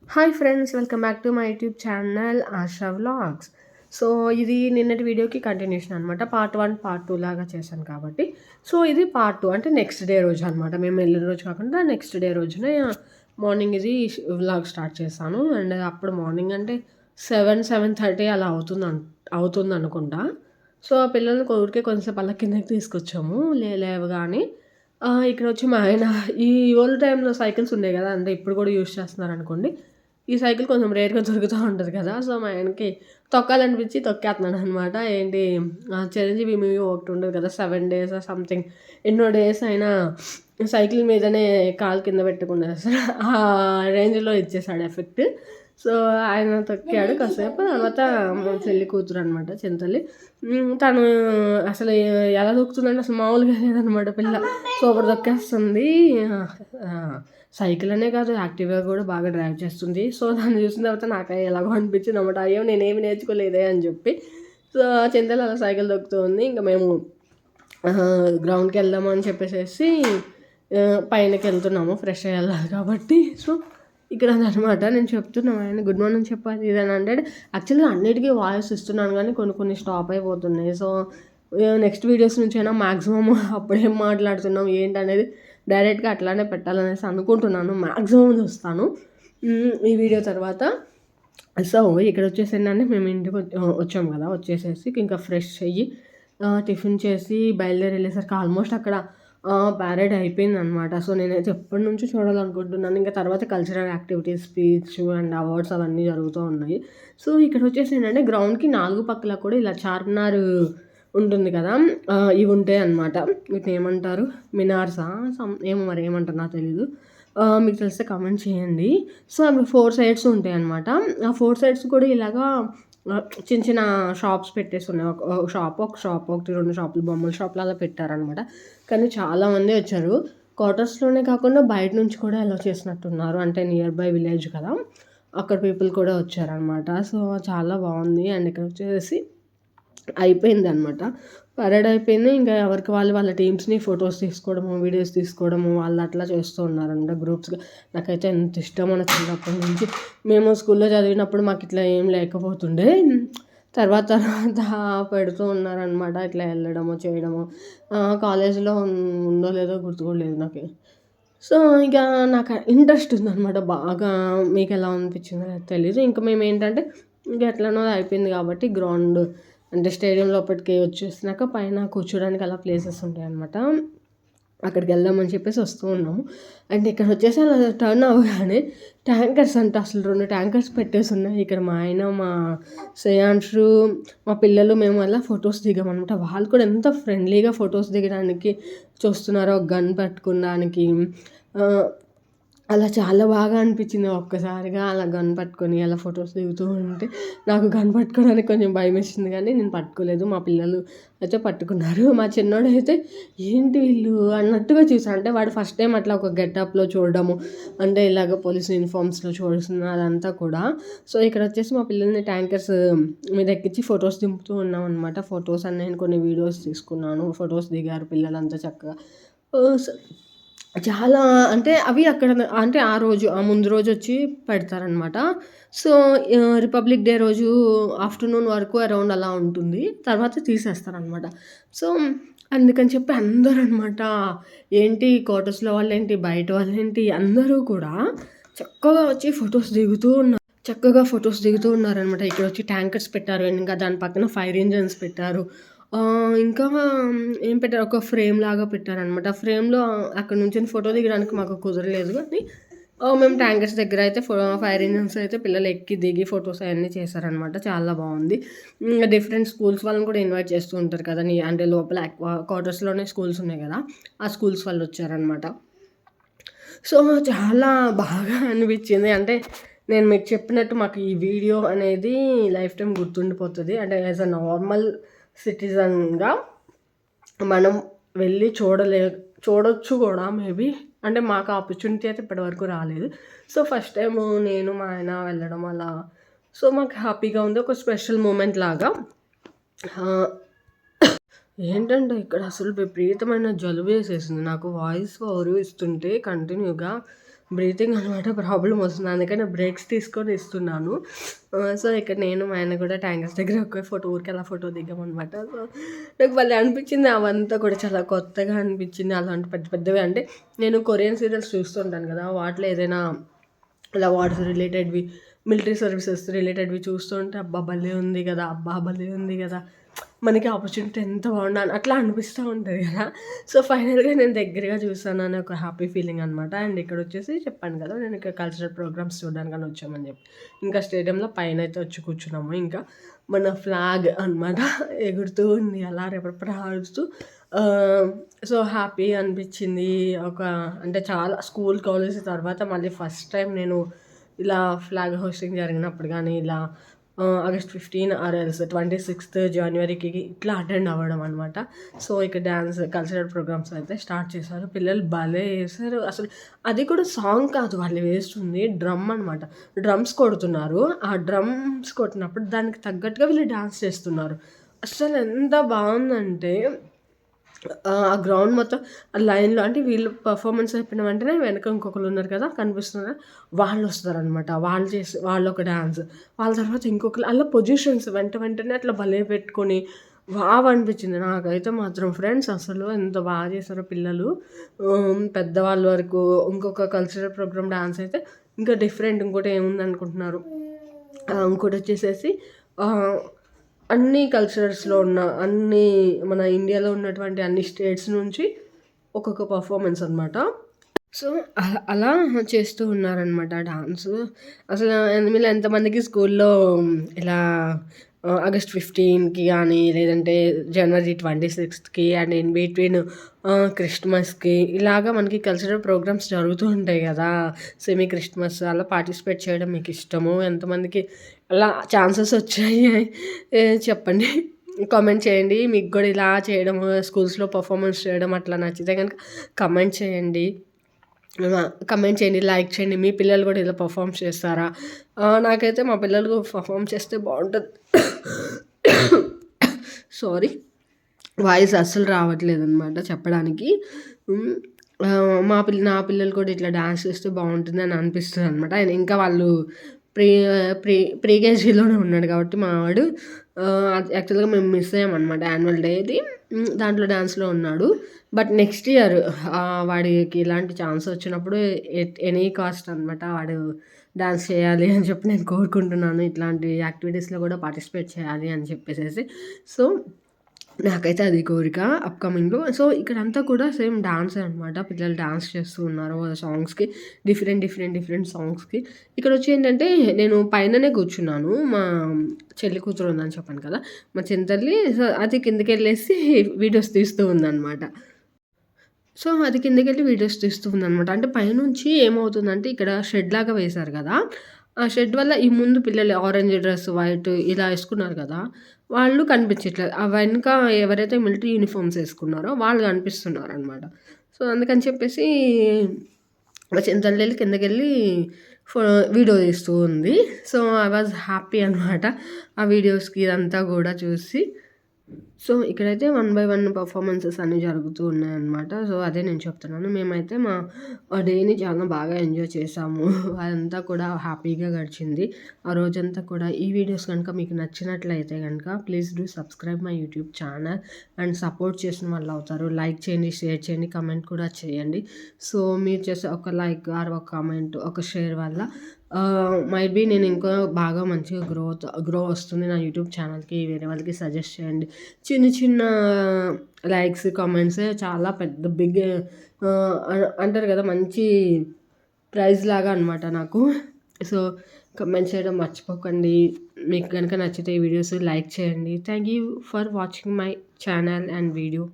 Hi friends, welcome back to my YouTube channel ASHA vlogs. So ఇది నిన్నటి వీడియోకి continuation అనమాట. పార్ట్ 1 పార్ట్ 2 లాగా చేశాను కాబట్టి, సో ఇది పార్ట్ 2 అంటే నెక్స్ట్ డే రోజు అనమాట. మేము వెళ్ళిన రోజు కాకుండా నెక్స్ట్ డే రోజున మార్నింగ్ ఇది వ్లాగ్ స్టార్ట్ చేశాను. అండ్ అప్పుడు మార్నింగ్ అంటే 7-7:30 అలా అవుతుంది అనుకుంటా. సో ఆ పిల్లల్ని ఊరికే కొంచెంసేపు అలా కిందకి తీసుకొచ్చాము లేవగానే. ఇక్కడ వచ్చి మా ఆయన ఈ ఓల్డ్ టైంలో సైకిల్స్ ఉండేవి కదా, అంటే ఇప్పుడు కూడా యూజ్ చేస్తున్నారు అనుకోండి. ఈ సైకిల్ కొంచెం రేర్‌గా దొరుకుతా ఉంటది కదా! సో, మా ఆయనకి తొక్కాలనిపించి తొక్కేత్తన్నాడనమాట. ఏంటి చిరంజీవి మూవీ ఒకటి ఉంటది కదా! 7 డేస్ సంథింగ్ ఎన్నో డేస్ అయినా సైకిల్ మీదనే కాలు కింద పెట్టకుండా అసలు ఆ రేంజ్‌లో ఇచ్చేసాడు ఎఫెక్ట్. సో, ఆయన తొక్కాడు కాసేపు. తర్వాత మా చెల్లి కూతురనమాట చిన్న తల్లి. తను అసలు ఎలా దొక్కుతుందంటే అసలు మామూలుగా లేదనమాట పిల్ల. సూపర్ తొక్కేస్తుంది. సైకిల్ అనే కాదు, యాక్టివా కూడా బాగా డ్రైవ్ చేస్తుంది. సో, దాన్ని చూసిన తర్వాత నాకు ఎలాగో అనిపించిందనమాట. అయ్యో! నేనేమి నేర్చుకోలేదే అని చెప్పి. సో, చింతలు అలా సైకిల్ తొక్కుతూ ఉంది. ఇంక మేము గ్రౌండ్‌కి వెళ్దాము అని చెప్పేసేసి పైనకెళ్తున్నాము ఫ్రెష్ అయ్యి కాబట్టి. సో, ఇక్కడ అదనమాట. నేను చెప్తున్నా మా ఆయన గుడ్ మార్నింగ్ చెప్పాలి ఇదని అంటాడు. యాక్చువల్‌గా అన్నిటికీ వాయిస్ ఇస్తున్నాను కానీ కొన్ని స్టాప్ అయిపోతున్నాయి. సో, నెక్స్ట్ వీడియోస్ నుంచైనా మ్యాక్సిమమ్ అప్పుడేం మాట్లాడుతున్నాం ఏంటనేది డైరెక్ట్‌గా అట్లానే పెట్టాలనేసి అనుకుంటున్నాను. మ్యాక్సిమం చూస్తాను ఈ వీడియో తర్వాత. సో, ఇక్కడ వచ్చేసిందంటే మేము ఇంటికి వచ్చాం కదా! వచ్చేసేసి ఇంకా ఫ్రెష్ అయ్యి టిఫిన్ చేసి వెళ్ళేసరికి ఆల్మోస్ట్ అక్కడ ప్యారేడ్ అయిపోయిందనమాట. సో, నేనైతే ఎప్పటినుంచో చూడాలనుకుంటున్నాను. ఇంకా తర్వాత cultural activities, speech and awards అవన్నీ జరుగుతూ ఉన్నాయి. సో, ఇక్కడ వచ్చేసి ఏంటంటే గ్రౌండ్‌కి 4 పక్కల కూడా ఇలా చార్మినార్ ఉంటుంది కదా! ఇవి ఉంటాయన్నమాట. వీటిని ఏమంటారు? మినార్సా ఏమో మరి ఏమంటారో నాకు తెలీదు. మీకు తెలిస్తే కామెంట్ చేయండి. సో, అవి 4 సైడ్స్ ఉంటాయన్నమాట. ఆ 4 సైడ్స్ కూడా ఇలాగా చిన్న చిన్న షాప్స్ పెట్టేసున్నాయి. ఒక షాప్, ఒక షాప్, ఒకటి 2 షాపులు, బొమ్మల షాపులు అలా పెట్టారనమాట. కానీ చాలామంది వచ్చారు. క్వార్టర్స్‌లోనే కాకుండా బయట నుంచి కూడా అలో చేసినట్టున్నారు. అంటే నియర్ బై విలేజ్ కదా! అక్కడ పీపుల్ కూడా వచ్చారనమాట. సో, చాలా బాగుంది. అండ్ ఇక్కడ వచ్చేసి అయిపోయిందనమాట. పరేడ్ అయిపోయింది. ఇంకా ఎవరికి వాళ్ళు వాళ్ళ టీమ్స్‌ని ఫొటోస్ తీసుకోవడము, వీడియోస్ తీసుకోవడము వాళ్ళు అట్లా చేస్తూ ఉన్నారనమాట గ్రూప్స్‌గా. నాకైతే ఎంత ఇష్టమో నా చిన్నప్పటి నుంచి. మేము స్కూల్‌లో చదివినప్పుడు మాకు ఇట్లా ఏం లేకపోతుండే. తర్వాత పెడుతూ ఉన్నారనమాట. ఇట్లా వెళ్ళడము, చేయడము. కాలేజ్‌లో ఉందో లేదో గుర్తు కూడా లేదు నాకు. సో, ఇక నాకు ఇంట్రెస్ట్ ఉందనమాట బాగా. మీకెలా అనిపించిందో తెలీదు. ఇంక మేమేంటంటే ఇంక ఎట్లనో అయిపోయింది కాబట్టి గ్రౌండ్ అంటే స్టేడియం లోపటికి వచ్చేసినాక పైన కూర్చోడానికి అలా ప్లేసెస్ ఉంటాయన్నమాట. అక్కడికి వెళ్దామని చెప్పేసి వస్తూ ఉన్నాము. అండ్ ఇక్కడ వచ్చేసి అలా టర్న్ అవ్వగానే ట్యాంకర్స్ అంట, అసలు 2 ట్యాంకర్స్ పెట్టేసి ఉన్నాయి. ఇక్కడ మా ఆయన, మా శ్రేయాంశు, మా పిల్లలు మేము అలా ఫొటోస్ దిగామన్నమాట. వాళ్ళు కూడా ఎంత ఫ్రెండ్లీగా ఫొటోస్ దిగడానికి చూస్తున్నారో, గన్ పట్టుకోడానికి. అలా చాలా బాగా అనిపించింది. ఒక్కసారిగా అలా గన్ పట్టుకొని అలా ఫొటోస్ దిగుతూ ఉంటే నాకు గన్ పట్టుకోవడానికి కొంచెం భయమేసింది కానీ నేను పట్టుకోలేదు. మా పిల్లలు అయితే పట్టుకున్నారు. మా చిన్నోడైతే ఏంటి వీళ్ళు అన్నట్టుగా చూసాడు. అంటే వాడు ఫస్ట్ టైం అట్లా ఒక గెటప్‌లో చూడడము, అంటే ఇలాగ పోలీస్ యూనిఫామ్స్‌లో చూస్తున్నా అదంతా కూడా. సో, ఇక్కడ వచ్చేసి మా పిల్లల్ని ట్యాంకర్స్ మీద ఎక్కించి ఫొటోస్ దింపుతూ ఉన్నామన్నమాట. ఫొటోస్ అండ్ నేను కొన్ని వీడియోస్ తీసుకున్నాను. ఫొటోస్ దిగారు పిల్లలంతా చక్కగా. చాలా అంటే అవి అక్కడ అంటే ఆ ముందు రోజొచ్చి పెడతారనమాట. సో, రిపబ్లిక్ డే రోజు ఆఫ్టర్‌నూన్ వరకు అరౌండ్ అలా ఉంటుంది. తర్వాత తీసేస్తారనమాట. సో, అందుకని చెప్పి అందరనమాట ఏంటి క్వార్టర్స్‌లో వాళ్ళేంటి, బయట వాళ్ళేంటి అందరూ కూడా చక్కగా వచ్చి ఫొటోస్ దిగుతూ ఉన్నారనమాట. ఇక్కడొచ్చి ట్యాంకర్స్ పెట్టారు. ఇంకా దాని పక్కన ఫైర్ ఇంజిన్స్ పెట్టారు. ఇంకా ఏం పెట్టారు, ఒక ఫ్రేమ్‌లాగా పెట్టారనమాట. ఆ ఫ్రేమ్‌లో అక్కడ నుంచొని ఫోటో దిగడానికి మాకు కుదరలేదు కానీ మేము ట్యాంకర్స్ దగ్గర అయితే ఫైర్ ఇంజిన్స్ అయితే పిల్లలు ఎక్కి దిగి ఫొటోస్ అవన్నీ చేశారనమాట. చాలా బాగుంది. డిఫరెంట్ స్కూల్స్ వాళ్ళని కూడా ఇన్వైట్ చేస్తూ ఉంటారు కదా! అంటే లోపల క్వార్టర్స్‌లోనే స్కూల్స్ ఉన్నాయి కదా! ఆ స్కూల్స్ వాళ్ళు వచ్చారనమాట. సో, చాలా బాగా అనిపించింది. అంటే నేను మీకు చెప్పినట్టు మాకు ఈ వీడియో అనేది లైఫ్ టైమ్ గుర్తుండిపోతుంది. అంటే యాజ్ ఎ నార్మల్ సిటిజన్‌గా మనం వెళ్ళి చూడొచ్చు కూడా మేబీ. అంటే మాకు ఆపర్చునిటీ అయితే ఇప్పటివరకు రాలేదు. సో, ఫస్ట్ టైము నేను, మా ఆయన వెళ్ళడం అలా. సో, మాకు హ్యాపీగా ఉంది. ఒక స్పెషల్ మూమెంట్ లాగా. ఏంటంటే ఇక్కడ అసలు విపరీతమైన జలుబేసేసింది నాకు. వాయిస్ ఓవర్ ఇస్తుంటే కంటిన్యూగా బ్రీతింగ్ అనమాట ప్రాబ్లమ్ వస్తుంది. అందుకని బ్రేక్స్ తీసుకొని ఇస్తున్నాను. సో, ఇక్కడ నేను మా ఆయన కూడా ట్యాంకర్స్ దగ్గర ఒక ఊరికే అలా ఫోటో దిగామనమాట. సో, నాకు భలే అనిపించింది. అవంతా కూడా చాలా కొత్తగా అనిపించింది. అలాంటి పెద్ద పెద్దవి అంటే నేను కొరియన్ సీరియల్స్ చూస్తుంటాను కదా! వాటిలో ఏదైనా ఇలా వాటర్ రిలేటెడ్వి, మిలిటరీ సర్వీసెస్ రిలేటెడ్వి చూస్తుంటే అబ్బా! భలే ఉంది కదా! అబ్బా! భలే ఉంది కదా! మనకి ఆపర్చునిటీ ఎంత బాగుండా అట్లా అనిపిస్తూ ఉంటుంది కదా! సో, ఫైనల్‌గా నేను దగ్గరగా చూసానని ఒక హ్యాపీ ఫీలింగ్ అనమాట. అండ్ ఇక్కడొచ్చేసి చెప్పాను కదా! నేను ఇక్కడ కల్చరల్ ప్రోగ్రామ్స్ చూడడానికని వచ్చామని చెప్పి. ఇంకా స్టేడియంలో పైనైతే వచ్చి కూర్చున్నాము. ఇంకా మన ఫ్లాగ్ అనమాట ఎగురుతూ ఉంది అలా రెపరెప ఆడుతూ. సో, హ్యాపీ అనిపించింది. అంటే చాలా స్కూల్, కాలేజ్ తర్వాత మళ్ళీ ఫస్ట్ టైం నేను ఇలా ఫ్లాగ్ హోస్టింగ్ జరిగినప్పుడు గానీ, ఇలా ఆగస్ట్ 15 ఆర్ ఎల్స్ 26th జనవరికి ఇట్లా అటెండ్ అవ్వడం అనమాట. సో, ఇక్కడ కల్చరల్ ప్రోగ్రామ్స్ అయితే స్టార్ట్ చేశారు. పిల్లలు భలే చేశారు. అసలు అది కూడా సాంగ్ కాదు వాళ్ళు వేస్తుంది డ్రమ్ అనమాట. డ్రమ్స్ కొడుతున్నారు. ఆ డ్రమ్స్ కొట్టినప్పుడు దానికి తగ్గట్టుగా వీళ్ళు డాన్స్ చేస్తున్నారు. అసలు ఎంత బావుందంటే ఆ గ్రౌండ్ మొత్తం లైన్‌లో అంటే వీళ్ళు పెర్ఫార్మన్స్ అయిపోయిన వెంటనే వెనక ఇంకొకళ్ళు ఉన్నారు కదా! కనిపిస్తున్నారు. వాళ్ళొస్తారనమాట. వాళ్ళొక డాన్స్. వాళ్ళ తర్వాత ఇంకొకళ్ళు అలా పొజిషన్స్ వెంటనే అట్లా భలే పెట్టుకొని వావ్! అనిపించింది. నాకైతే మాత్రం ఫ్రెండ్స్ అసలు ఎంత బాగా చేశారో పిల్లలు. పెద్దవాళ్ళ వరకు ఇంకొక కల్చరల్ ప్రోగ్రామ్ డాన్స్ అయితే ఇంకా డిఫరెంట్ ఇంకోటి ఏముందనుకుంటున్నారు? ఇంకోటొచ్చేసేసి ఆహ్ అన్ని కల్చరల్స్‌లో ఉన్న మన ఇండియాలో ఉన్నటువంటి అన్ని స్టేట్స్ నుంచి ఒక్కొక్క పర్ఫార్మెన్స్ అనమాట. సో, అలా చేస్తూ ఉన్నారనమాట డాన్సు. అసలు మీలో ఎంతమందికి స్కూల్లో ఇలా ఆగస్ట్ 15కి గానీ, లేదంటే జనవరి 26థ్‌కి అండ్ ఇన్ బిట్వీన్ క్రిస్మస్‌కి ఇలాగా మనకి కల్చరల్ ప్రోగ్రామ్స్ జరుగుతూ ఉంటాయి గదా! సెమీ క్రిస్మస్ అలా పార్టిసిపేట్ చేయడం మీకిష్టము? ఎంతమందికి అలా ఛాన్సెస్ వచ్చాయి చెప్పండి. కామెంట్ చేయండి. మీకు గూడా ఇలా చేయడము, స్కూల్స్‌లో పర్ఫార్మెన్స్ చేయడం అట్లా నచ్చితే గనుక కమెంట్ చేయండి. కమెంట్ చేయండి, లైక్ చేయండి. మీ పిల్లలు కూడా ఇలా పర్ఫార్మ్ చేస్తారా? నాకైతే మా పిల్లలు పర్ఫార్మ్ చేస్తే బావుంటది. సారీ. వాయిస్ అస్సలు రావట్లేదనమాట చెప్పడానికి. నా పిల్లలు కూడా ఇట్లా డాన్స్ చేస్తే బావుంటుందని అనిపిస్తదనమాట. ఇంకా వాళ్ళు ప్రీ ప్రీ కేజీలోనే ఉన్నాడు కాబట్టి మా వాడు యాక్చువల్‌గా మేము మిస్ అయ్యామనమాట యాన్యువల్ డేది. దాంట్లో డాన్స్‌లో ఉన్నాడు. బట్ నెక్స్ట్ ఇయర్ వాడికి ఇలాంటి ఛాన్స్ వచ్చినప్పుడు ఎనీ కాస్ట్ అనమాట వాడు డాన్స్ చేయాలి అని చెప్పి నేను కోరుకుంటున్నాను. ఇట్లాంటి యాక్టివిటీస్‌లో కూడా పార్టిసిపేట్ చేయాలి అని చెప్పేసేసి. సో, నాకైతే అది కోరిక అప్‌కమింగ్‌లో. సో, ఇక్కడంతా కూడా సేమ్ డాన్సే అనమాట. పిల్లలు డాన్స్ చేస్తూ ఉన్నారు సాంగ్స్‌కి. డిఫరెంట్ సాంగ్స్‌కి. ఇక్కడొచ్చి ఏంటంటే నేను పైననే కూర్చున్నాను. మా చెల్లి కూతురు ఉందని చెప్పాను కదా! మా చిన్నతల్లి సో, అది కిందకెళ్ళేసి వీడియోస్ తీస్తూ ఉందనమాట. సో, అది కిందకెళ్ళి వీడియోస్ తీస్తూ ఉందనమాట. అంటే పైనుంచి ఏమవుతుందంటే ఇక్కడ షెడ్ లాగా వేశారు గదా! ఆ షెడ్ వల్ల ఈ ముందు పిల్లలు ఆరెంజ్ డ్రెస్, వైట్ ఇలా యేసుకున్నారు కదా! వాళ్ళు కనిపించట్లేదు. ఆ వెనక ఎవరైతే మిలిటరీ యూనిఫార్మ్స్ యేసుకున్నారో వాళ్ళు కనిపిస్తున్నారనమాట. సో, అందుకని చెప్పేసి మా చిన్నతల్లి కిందకెళ్ళి ఫో వీడియో తీస్తూ ఉంది. సో, ఐ వాజ్ హ్యాపీ అనమాట. ఆ వీడియోస్‌కి ఇదంతా గూడా చూసి. సో, ఇక్కడైతే వన్ బై వన్ పర్ఫార్మెన్సెస్ అన్నీ జరుగుతూ ఉన్నాయన్నమాట. సో, అదే నేను చెప్తున్నాను. మేమైతే మా డేని చాలా బాగా ఎంజాయ్ చేశాము. అదంతా కూడా హ్యాపీగా గడిచింది. ఆ రోజంతా కూడా ఈ వీడియోస్ కనుక మీకు నచ్చినట్లయితే గనుక please do subscribe my YouTube channel and support చేసిన వాళ్ళు అవుతారు. లైక్ చేయండి, షేర్ చేయండి, కమెంట్ కూడా చేయండి. సో, మీరు చేసే ఒక లైక్ ఆర్ ఒక కామెంట్, ఒక షేర్ వల్ల మైట్ బీ నేను ఇంకా బాగా మంచిగా గ్రో వస్తుంది నా యూట్యూబ్ ఛానల్‌కి. వేరే వాళ్ళకి సజెస్ట్ చేయండి. చిన్న లైక్స్, కామెంట్సే చాలా పెద్ద బిగ్ అంటారు కదా! మంచి ప్రైజ్ లాగా అనమాట నాకు. సో, కమెంట్ చేయడం మర్చిపోకండి. మీకు గనుక నచ్చితే ఈ వీడియోస్ లైక్ చేయండి. Thank you for watching my channel and video.